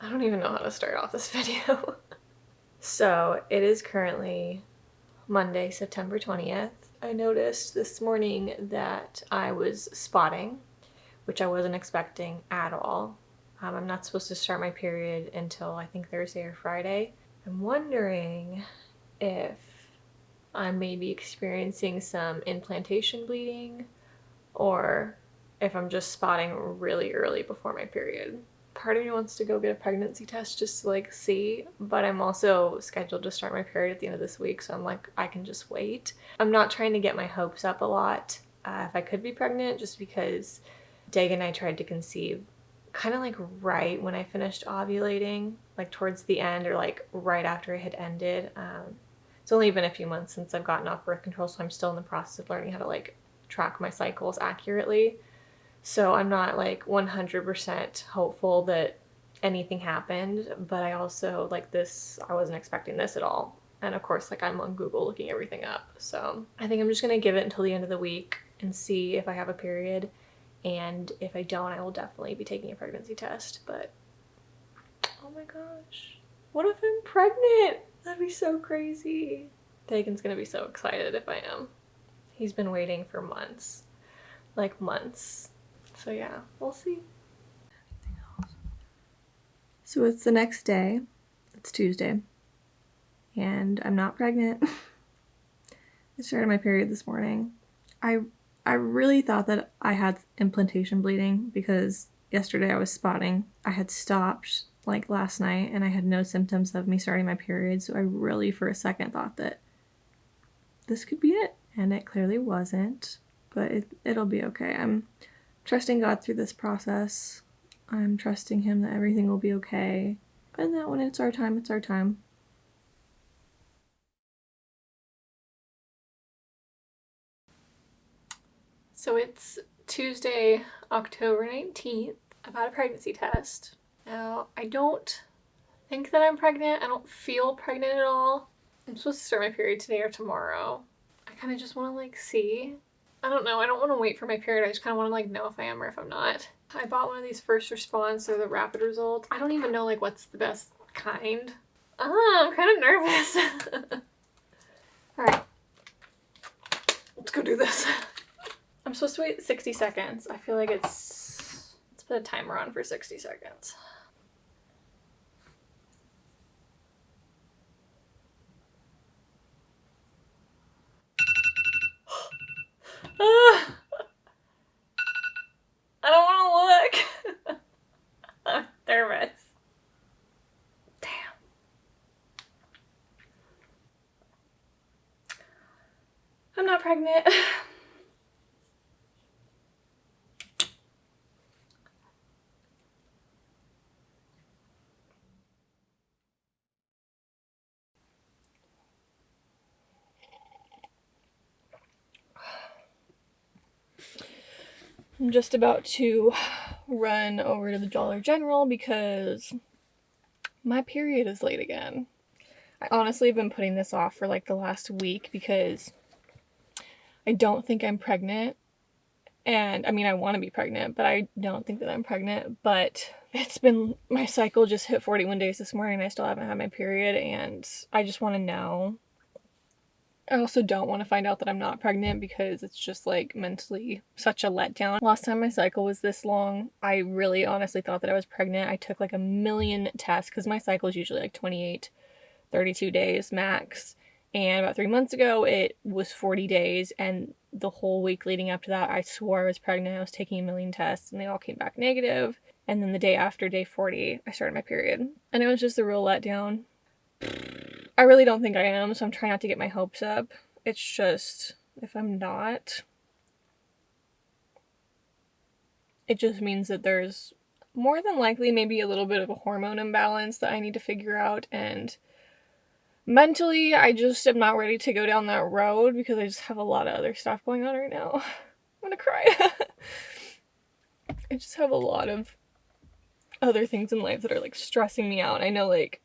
I don't even know how to start off this video. So it is currently Monday, September 20th. I noticed this morning that I was spotting, which I wasn't expecting at all. I'm not supposed to start my period until I think Thursday or Friday. I'm wondering if I may be experiencing some implantation bleeding or if I'm just spotting really early before my period. Part of me wants to go get a pregnancy test just to like see, but I'm also scheduled to start my period at the end of this week, so I'm like, I can just wait. I'm not trying to get my hopes up a lot if I could be pregnant, just because Dag and I tried to conceive kind of like right when I finished ovulating, like towards the end or like right after it had ended. It's only been a few months since I've gotten off birth control, so I'm still in the process of learning how to like track my cycles accurately. So I'm not like 100% hopeful that anything happened, but I also like this, I wasn't expecting this at all. And of course, like I'm on Google looking everything up. So I think I'm just gonna give it until the end of the week and see if I have a period. And if I don't, I will definitely be taking a pregnancy test. But oh my gosh, what if I'm pregnant? That'd be so crazy. Dagan's gonna be so excited if I am. He's been waiting for months, like months. So yeah, we'll see. So it's the next day. It's Tuesday. And I'm not pregnant. I started my period this morning. I really thought that I had implantation bleeding because yesterday I was spotting. I had stopped like last night and I had no symptoms of me starting my period, so I really for a second thought that this could be it. And it clearly wasn't, but it'll be okay. I'm trusting God through this process. I'm trusting Him that everything will be okay, and that when it's our time, it's our time. So it's Tuesday, October 19th. I've had a pregnancy test. Now, I don't think that I'm pregnant. I don't feel pregnant at all. I'm supposed to start my period today or tomorrow. I kind of just want to like see. I don't know. I don't want to wait for my period. I just kind of want to like know if I am or if I'm not. I bought one of these first response or the rapid results. I don't even know like what's the best kind. I'm kind of nervous. All right, let's go do this. I'm supposed to wait 60 seconds. I feel like let's put a timer on for 60 seconds. I don't want to look. I'm nervous. Damn. I'm not pregnant. I'm just about to run over to the Dollar General because my period is late again. I honestly have been putting this off for like the last week because I don't think I'm pregnant. And I mean, I want to be pregnant, but I don't think that I'm pregnant. But it's been, my cycle just hit 41 days this morning and I still haven't had my period, and I just want to know. I also don't want to find out that I'm not pregnant because it's just like mentally such a letdown. Last time my cycle was this long, I really honestly thought that I was pregnant. I took like a million tests because my cycle is usually like 28, 32 days max. And about 3 months ago, it was 40 days. And the whole week leading up to that, I swore I was pregnant. I was taking a million tests and they all came back negative. And then the day after, day 40, I started my period. And it was just a real letdown. I really don't think I am, so I'm trying not to get my hopes up. It's just, if I'm not, it just means that there's more than likely maybe a little bit of a hormone imbalance that I need to figure out, and mentally, I just am not ready to go down that road because I just have a lot of other stuff going on right now. I'm gonna cry. I just have a lot of other things in life that are like stressing me out. I know like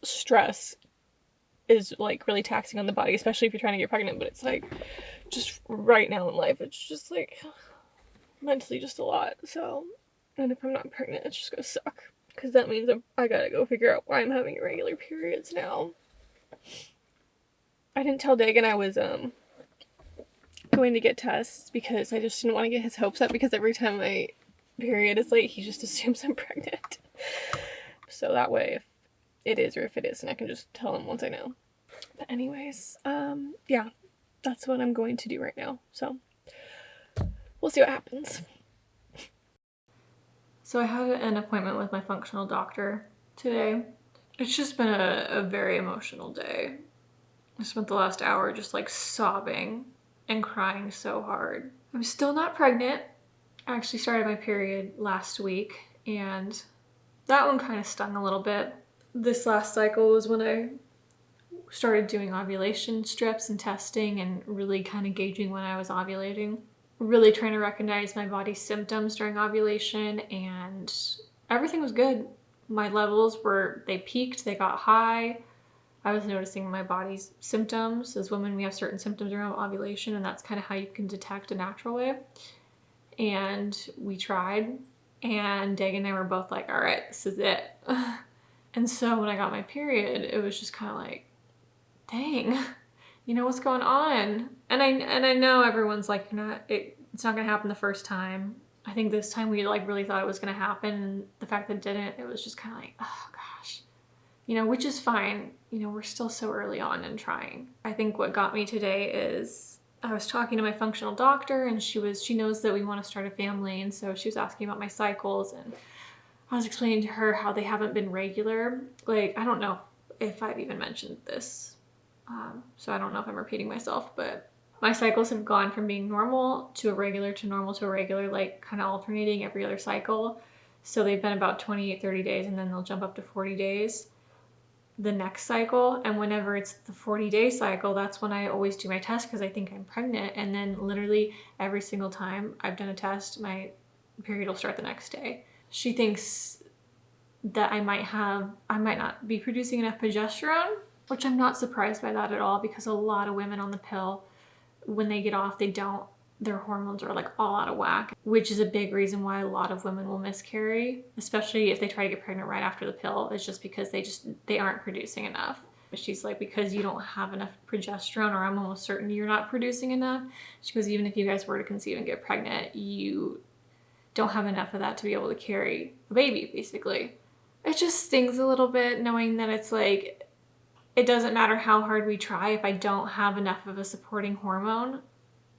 stress is like really taxing on the body, especially if you're trying to get pregnant, but it's like just right now in life, it's just like mentally just a lot. So, and if I'm not pregnant, it's just gonna suck. because that means I gotta go figure out why I'm having irregular periods now. I didn't tell Dagan I was going to get tests because I just didn't want to get his hopes up, because every time my period is late, he just assumes I'm pregnant. So that way, if it is or if it isn't, I can just tell him once I know. But anyways, yeah, that's what I'm going to do right now. So we'll see what happens. So I had an appointment with my functional doctor today. It's just been a very emotional day. I spent the last hour just like sobbing and crying so hard. I'm still not pregnant. I actually started my period last week, and that one kind of stung a little bit. This last cycle was when I started doing ovulation strips and testing and really kind of gauging when I was ovulating. Really trying to recognize my body's symptoms during ovulation, and everything was good. My levels they peaked, they got high. I was noticing my body's symptoms. As women, we have certain symptoms around ovulation, and that's kind of how you can detect a natural way. And we tried, and Dag and I were both like, all right, this is it. And so when I got my period, it was just kind of like, dang, you know, what's going on? And I know everyone's like, it's not gonna happen the first time. I think this time we like really thought it was gonna happen, and the fact that it didn't, it was just kind of like, oh gosh. You know, which is fine. You know, we're still so early on in trying. I think what got me today is I was talking to my functional doctor, and she knows that we want to start a family, and so she was asking about my cycles, and I was explaining to her how they haven't been regular. Like, I don't know if I've even mentioned this, so I don't know if I'm repeating myself, but my cycles have gone from being normal to irregular to normal to irregular, like kind of alternating every other cycle. So they've been about 28, 30 days, and then they'll jump up to 40 days the next cycle. And whenever it's the 40-day cycle, that's when I always do my test, because I think I'm pregnant. And then literally every single time I've done a test, my period will start the next day. She thinks that I might not be producing enough progesterone, which I'm not surprised by that at all, because a lot of women on the pill, when they get off, their hormones are like all out of whack, which is a big reason why a lot of women will miscarry, especially if they try to get pregnant right after the pill. It's just because they aren't producing enough. She's like, because you don't have enough progesterone, or I'm almost certain you're not producing enough. She goes, even if you guys were to conceive and get pregnant, you don't have enough of that to be able to carry a baby, basically. It just stings a little bit knowing that it's like, it doesn't matter how hard we try, if I don't have enough of a supporting hormone,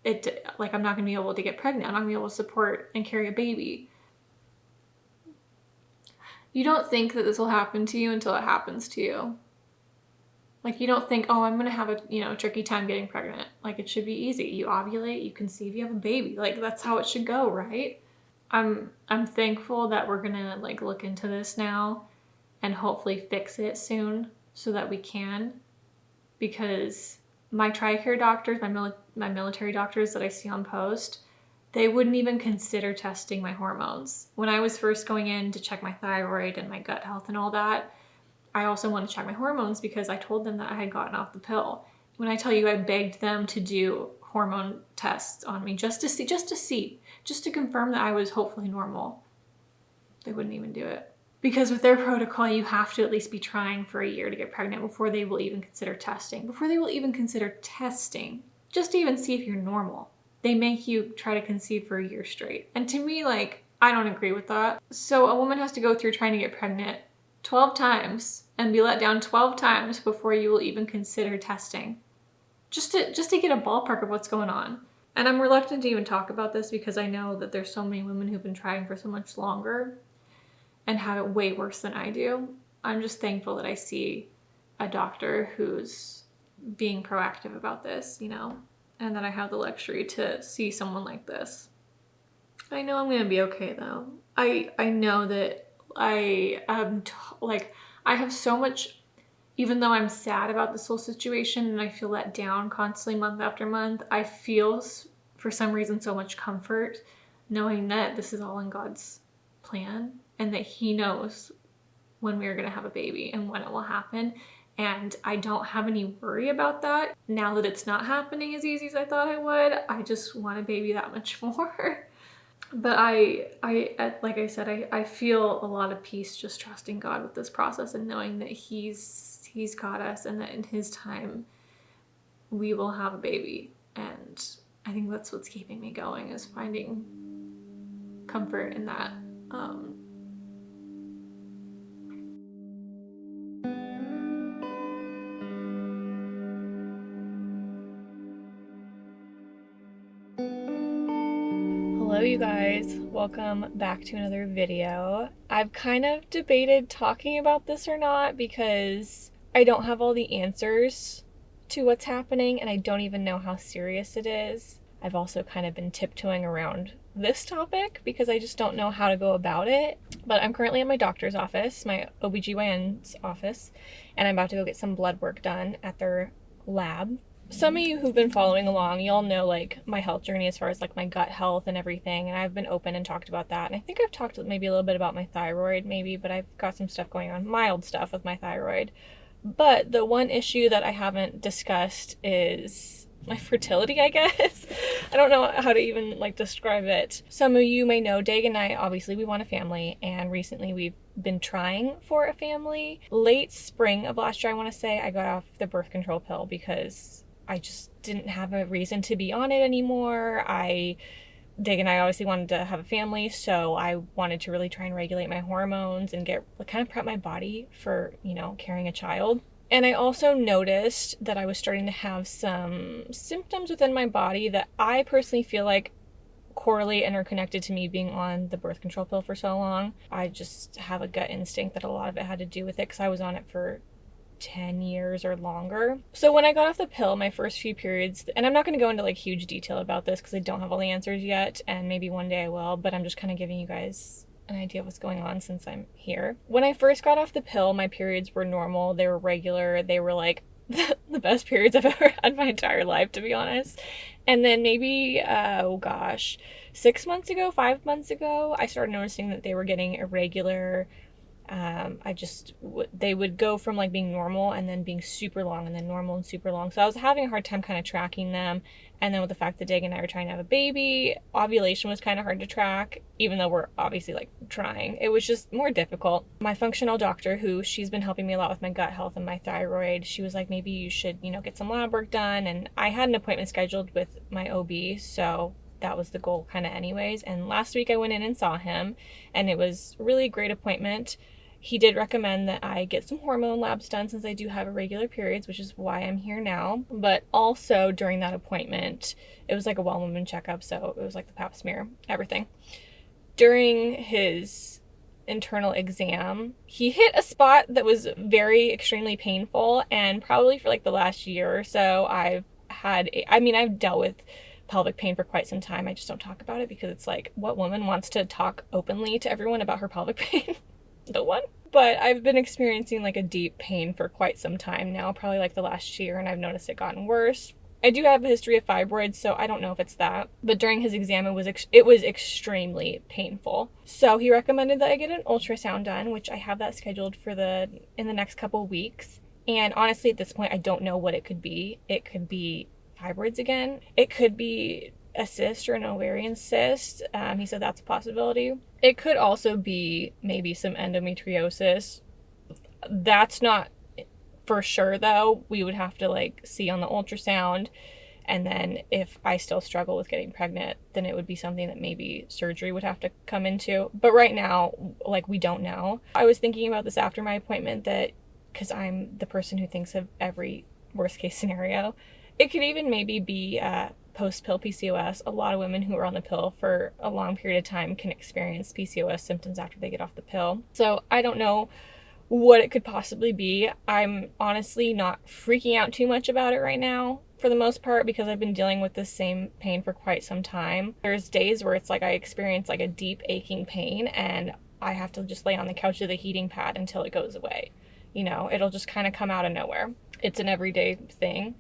I'm not gonna be able to get pregnant. I'm not gonna be able to support and carry a baby. You don't think that this will happen to you until it happens to you. Like, you don't think, oh, I'm gonna have a tricky time getting pregnant. Like, it should be easy. You ovulate, you conceive, you have a baby. Like, that's how it should go, right? I'm thankful that we're gonna like look into this now and hopefully fix it soon so that we can, because my TRICARE doctors, my military doctors that I see on post, they wouldn't even consider testing my hormones. When I was first going in to check my thyroid and my gut health and all that, I also wanted to check my hormones because I told them that I had gotten off the pill. When I tell you I begged them to do hormone tests on me just to confirm that I was hopefully normal, they wouldn't even do it. Because with their protocol, you have to at least be trying for a year to get pregnant before they will even consider testing. Just to even see if you're normal. They make you try to conceive for a year straight. And to me, like, I don't agree with that. So a woman has to go through trying to get pregnant 12 times and be let down 12 times before you will even consider testing. Just to get a ballpark of what's going on. And I'm reluctant to even talk about this because I know that there's so many women who've been trying for so much longer and have it way worse than I do. I'm just thankful that I see a doctor who's being proactive about this, and that I have the luxury to see someone like this. I know I'm gonna be okay though. I know that I have so much, even though I'm sad about this whole situation and I feel let down constantly month after month, I feel for some reason so much comfort knowing that this is all in God's plan and that He knows when we're gonna have a baby and when it will happen. And I don't have any worry about that. Now that it's not happening as easy as I thought it would, I just want a baby that much more. But like I said, I feel a lot of peace just trusting God with this process and knowing that He's got us and that in His time we will have a baby. And I think that's what's keeping me going, is finding comfort in that. Hello you guys, welcome back to another video. I've kind of debated talking about this or not because I don't have all the answers to what's happening and I don't even know how serious it is. I've also kind of been tiptoeing around this topic because I just don't know how to go about it. But I'm currently at my doctor's office, my OBGYN's office, and I'm about to go get some blood work done at their lab. Some of you who've been following along, y'all know like my health journey as far as like my gut health and everything, and I've been open and talked about that. And I think I've talked maybe a little bit about my thyroid maybe, but I've got some stuff going on, mild stuff with my thyroid. But the one issue that I haven't discussed is my fertility, I guess. I don't know how to even like describe it. Some of you may know Dag and I, obviously we want a family, and recently we've been trying for a family. Late spring of last year, I want to say, I got off the birth control pill because I just didn't have a reason to be on it anymore. Dag and I obviously wanted to have a family, so I wanted to really try and regulate my hormones and kind of prep my body for, carrying a child. And I also noticed that I was starting to have some symptoms within my body that I personally feel like correlate and are connected to me being on the birth control pill for so long. I just have a gut instinct that a lot of it had to do with it because I was on it for 10 years or longer. So when I got off the pill, my first few periods, and I'm not going to go into like huge detail about this because I don't have all the answers yet, and maybe one day I will, but I'm just kind of giving you guys an idea of what's going on since I'm here. When I first got off the pill, my periods were normal, they were regular, they were like the best periods I've ever had in my entire life, to be honest. And then maybe, 5 months ago, I started noticing that they were getting irregular. They would go from like being normal and then being super long and then normal and super long. So I was having a hard time kind of tracking them. And then with the fact that Dag and I were trying to have a baby, ovulation was kind of hard to track, even though we're obviously like trying. It was just more difficult. My functional doctor, who she's been helping me a lot with my gut health and my thyroid, she was like, maybe you should, get some lab work done. And I had an appointment scheduled with my OB, so that was the goal kind of anyways. And last week I went in and saw him, and it was a really great appointment. He did recommend that I get some hormone labs done since I do have irregular periods, which is why I'm here now. But also during that appointment, it was like a well woman checkup, so it was like the pap smear, everything. During his internal exam, he hit a spot that was very extremely painful, and probably for like the last year or so, I've dealt with pelvic pain for quite some time. I just don't talk about it because it's like, what woman wants to talk openly to everyone about her pelvic pain? No one. But I've been experiencing like a deep pain for quite some time now, probably like the last year, and I've noticed it gotten worse. I do have a history of fibroids, so I don't know if it's that. But during his exam, it was extremely painful. So he recommended that I get an ultrasound done, which I have that scheduled in the next couple weeks. And honestly, at this point, I don't know what it could be. It could be fibroids again. It could be a cyst or an ovarian cyst. He said that's a possibility. It could also be maybe some endometriosis. That's not for sure though. We would have to like see on the ultrasound, and then if I still struggle with getting pregnant, then it would be something that maybe surgery would have to come into. But right now, like, we don't know. I was thinking about this after my appointment, that because I'm the person who thinks of every worst case scenario, it could even maybe be post-pill PCOS. A lot of women who are on the pill for a long period of time can experience PCOS symptoms after they get off the pill. So I don't know what it could possibly be. I'm honestly not freaking out too much about it right now, for the most part, because I've been dealing with this same pain for quite some time. There's days where it's like I experience like a deep aching pain and I have to just lay on the couch with a heating pad until it goes away. It'll just kind of come out of nowhere. It's an everyday thing,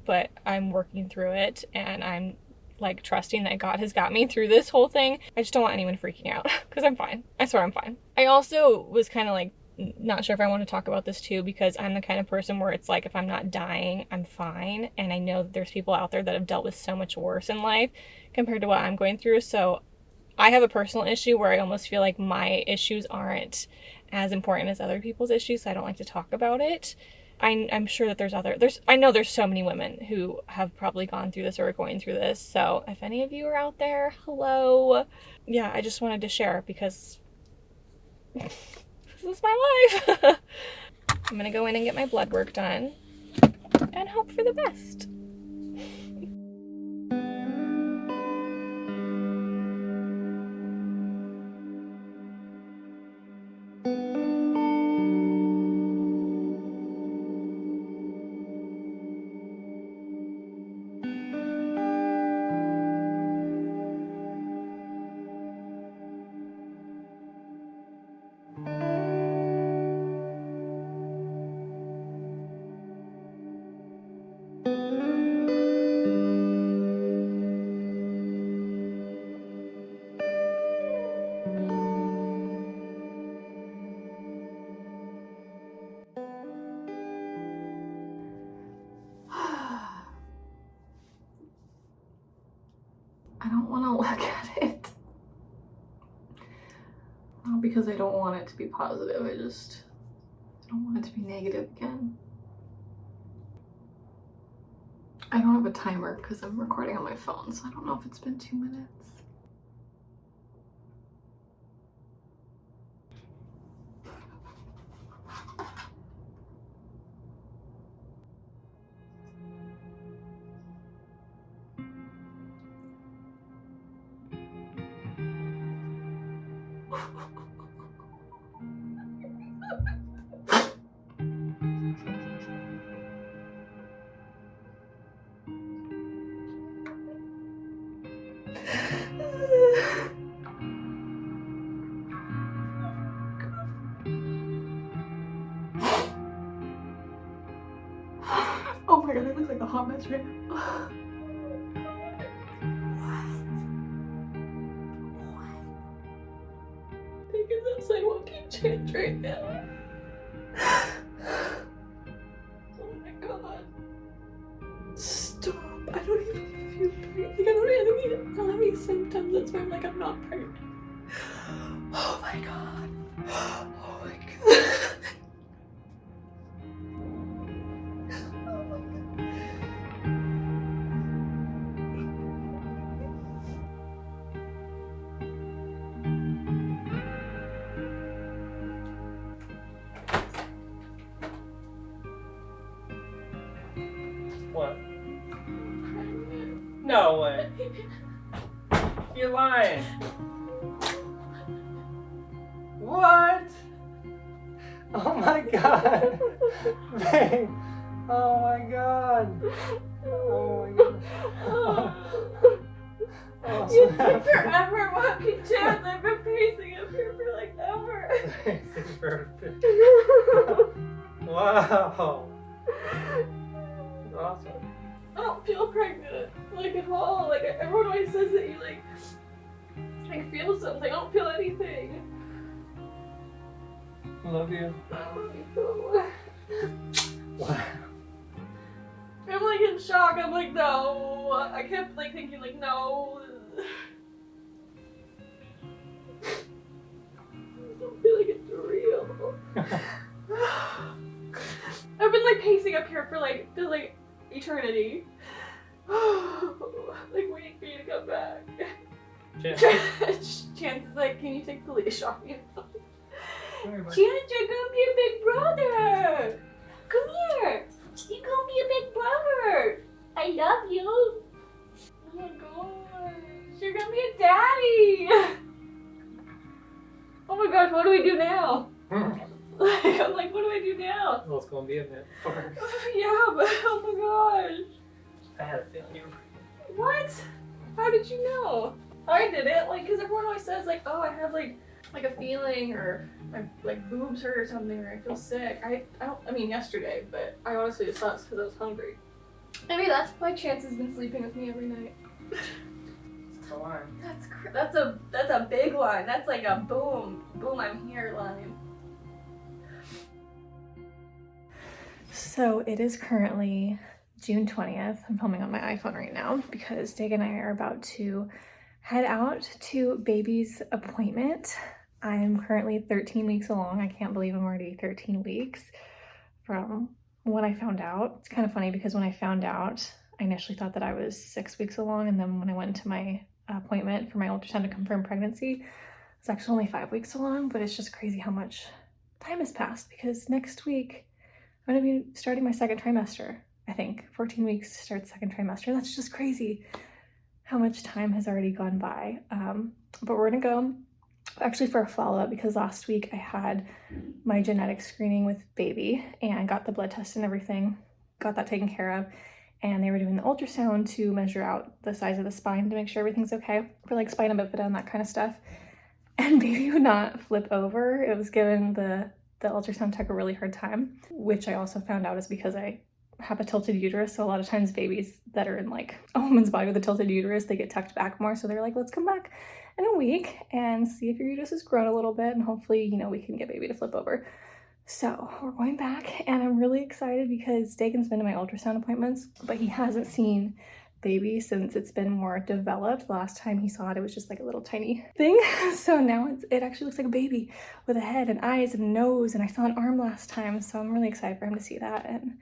but I'm working through it, and I'm like trusting that God has got me through this whole thing. I just don't want anyone freaking out because I'm fine. I swear I'm fine. I also was kind of like not sure if I want to talk about this too, because I'm the kind of person where it's like, if I'm not dying, I'm fine. And I know that there's people out there that have dealt with so much worse in life compared to what I'm going through. So I have a personal issue where I almost feel like my issues aren't as important as other people's issues, so I don't like to talk about it. I'm sure that I know there's so many women who have probably gone through this or are going through this. So if any of you are out there, hello. Yeah, I just wanted to share because this is my life. I'm gonna go in and get my blood work done and hope for the best. I don't want to look at it. Not because I don't want it to be positive, I don't want it to be negative again. I don't have a timer because I'm recording on my phone, so I don't know if it's been 2 minutes. Oh my god, I look like a hot mess right now. Taking that sidewalking change right now. Oh my god. Stop. I don't even feel pregnant. Like, I don't have any symptoms. That's why I'm like, I'm not pregnant. Oh my god. Oh my god. What? No way. You're lying. What? Oh my god. Babe. Oh my god. Oh my god. Oh, You took forever, fucking chance. I've been pacing up here for like ever. Wow. That's awesome. I don't feel pregnant, like at all. Like everyone always says that you like feel something. I don't feel anything. Love you. Oh Wow. I'm like in shock. I'm like, no. I kept like thinking like, no. I don't feel like it's real. I've been like pacing up here for like eternity. Like waiting for you to come back. Chance is like, can you take the leash off me? Chance, you're gonna be a big brother. Come here. You're gonna be a big brother. I love you. Oh my gosh. You're gonna be a daddy. Oh my gosh, what do we do now? I'm like, what do I do now? Well, it's gonna be a bit first. Yeah, but oh my gosh. I had a feeling you were. What? How did you know? I didn't, like, because everyone always says, like, oh, I have, like a feeling, or my, like, boobs hurt or something, or I feel sick. I mean, yesterday, but I honestly just thought it's because I was hungry. Maybe that's why Chance has been sleeping with me every night. It's a line. That's a big line. That's like a boom, I'm here line. So it is currently June 20th. I'm filming on my iPhone right now because Dag and I are about to head out to baby's appointment. I'm currently 13 weeks along. I can't believe I'm already 13 weeks from when I found out. It's kind of funny because when I found out, I initially thought that I was 6 weeks along, and then when I went to my appointment for my ultrasound to confirm pregnancy, it's actually only 5 weeks along. But it's just crazy how much time has passed, because next week I'm gonna be starting my second trimester. I think 14 weeks to start second trimester. That's just crazy how much time has already gone by. But we're gonna go actually for a follow-up, because last week I had my genetic screening with baby and got the blood test and everything, got that taken care of. And they were doing the ultrasound to measure out the size of the spine to make sure everything's okay for like spina bifida and that kind of stuff. And baby would not flip over. It was giving the ultrasound tech a really hard time, which I also found out is because I have a tilted uterus. So a lot of times babies that are in like a woman's body with a tilted uterus, they get tucked back more. So they're like, let's come back in a week and see if your uterus has grown a little bit, and hopefully, you know, we can get baby to flip over. So we're going back, and I'm really excited because Dagon's been to my ultrasound appointments, but he hasn't seen baby since it's been more developed. The last time he saw it, it was just like a little tiny thing. So now it actually looks like a baby with a head and eyes and nose, and I saw an arm last time. So I'm really excited for him to see that, and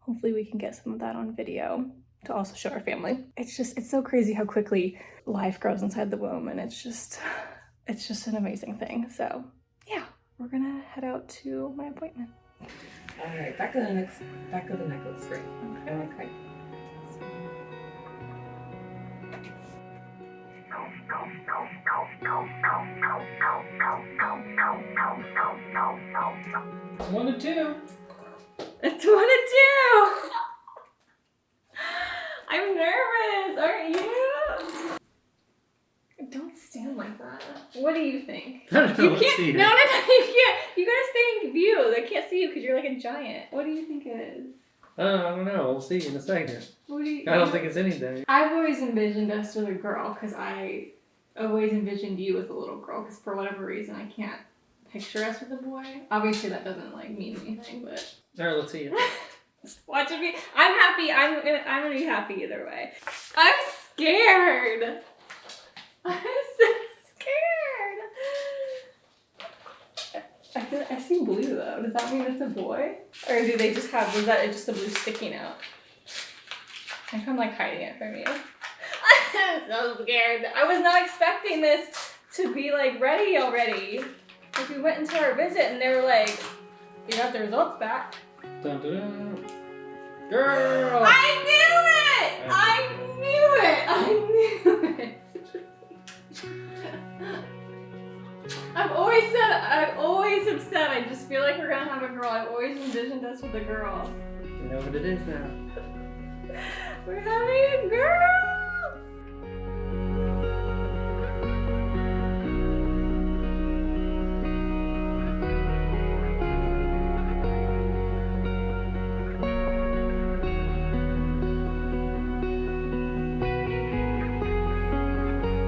hopefully we can get some of that on video to also show our family. It's so crazy how quickly life grows inside the womb, and it's just an amazing thing. So yeah, we're gonna head out to my appointment. All right, back to the necklace ring. Okay. One to two. It's 1 and 2. I'm nervous, aren't you? Don't stand like that. What do you think? I don't know. You can't. No, you can't. You gotta stay in view. They can't see you because you're like a giant. What do you think it is? I don't know. We'll see in a second. What do you? I don't think it's anything. I've always envisioned us with a girl, because I always envisioned you with a little girl, because for whatever reason I can't picture us with a boy. Obviously that doesn't like mean anything, but. All right, let's see it. Watch it be. I'm happy. I'm gonna be happy either way. I'm scared. I'm so scared. I see blue though. Does that mean it's a boy? Or do they just have, was that just the blue sticking out? I think I'm like hiding it from you. I'm so scared. I was not expecting this to be like ready already. Like we went into our visit and they were like, you got the results back. Dun, dun, dun. Girl! I knew it! I knew it! I knew it! I've always have said I just feel like we're gonna have a girl. I've always envisioned us with a girl. You know what it is now. We're having a girl!